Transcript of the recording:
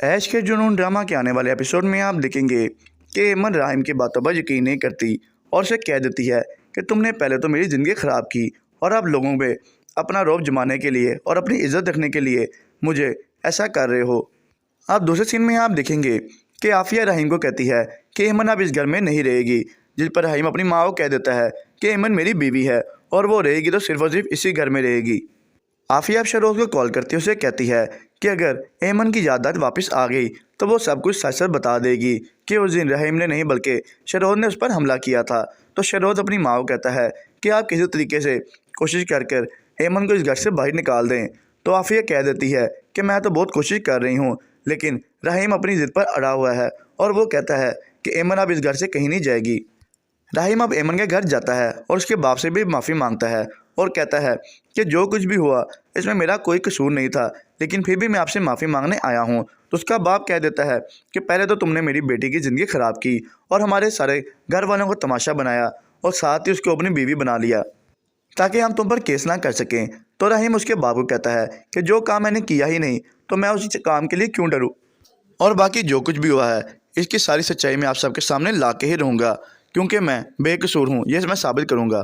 ऐश के जुनून ड्रामा के आने वाले एपिसोड में आप देखेंगे कि एमन राहिम की बातों पर यकीन नहीं करती और उसे कह देती है कि तुमने पहले तो मेरी ज़िंदगी ख़राब की और आप लोगों में अपना रौब जमाने के लिए और अपनी इज्जत रखने के लिए मुझे ऐसा कर रहे हो। आप दूसरे सीन में आप देखेंगे कि आफिया रहीम को कहती है कि एमन अब इस घर में नहीं रहेगी, जिस पर रहीम अपनी माँ को कह देता है कि एमन मेरी बीवी है और वो रहेगी तो सिर्फ और सिर्फ इसी घर में रहेगी। आफिया अब शरोज़ को कॉल करती है, उसे कहती है कि अगर एमन की याददाश्त वापस आ गई तो वो सब कुछ सच सच बता देगी कि उस दिन रहीम ने नहीं बल्कि शरोज़ ने उस पर हमला किया था। तो शरोज़ अपनी माँ को कहता है कि आप किसी तरीके से कोशिश कर एमन को इस घर से बाहर निकाल दें। तो आफिया कह देती है कि मैं तो बहुत कोशिश कर रही हूँ, लेकिन रहीम अपनी ज़िद पर अड़ा हुआ है और वो कहता है कि एमन अब इस घर से कहीं नहीं जाएगी। राहिम अब एमन के घर जाता है और उसके बाप से भी माफ़ी मांगता है और कहता है कि जो कुछ भी हुआ इसमें मेरा कोई कसूर नहीं था, लेकिन फिर भी मैं आपसे माफ़ी मांगने आया हूँ। तो उसका बाप कह देता है कि पहले तो तुमने मेरी बेटी की ज़िंदगी ख़राब की और हमारे सारे घर वालों को तमाशा बनाया और साथ ही उसको अपनी बीवी बना लिया ताकि हम तुम पर केस ना कर सकें। तो रहीम उसके बाप को कहता है कि जो काम मैंने किया ही नहीं तो मैं उस काम के लिए क्यों डरूँ, और बाकी जो कुछ भी हुआ है इसकी सारी सच्चाई मैं आप सबके सामने ला के ही रहूँगा, क्योंकि मैं बेकसूर हूँ, ये मैं साबित करूँगा।